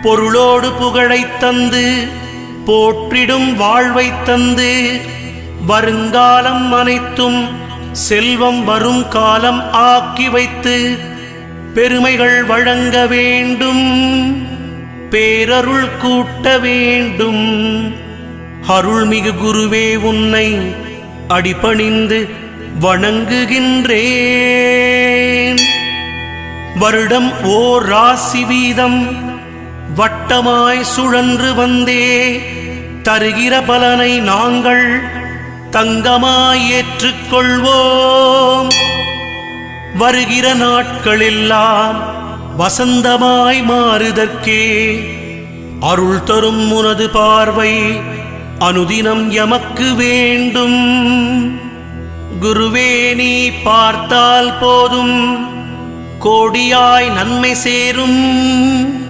பொருளோடு புகழைத் தந்து போற்றிடும் வாழ்வைத் தந்து வருங்காலம் அனைத்தும் செல்வம் வரும் காலம் ஆக்கி வைத்து பெருமைகள் வழங்க வேண்டும், பேரருள் கூட்ட வேண்டும். அருள்மிகு குருவே, உன்னை அடிபணிந்து வணங்குகின்றேன். வருடம் ஓர் ராசி வீதம் வட்டமாய் சுழன்று வந்தே தருகிற பலனை நாங்கள் தங்கமாய் ஏற்றுக்கொள்வோம். வருகிற நாட்களெல்லாம் வசந்தமாய் மாறுதற்கே அருள் தரும் உனது பார்வை அனுதினம் எமக்கு வேண்டும். குருவே, நீ பார்த்தால் போதும் கோடியாய் நன்மை சேரும்.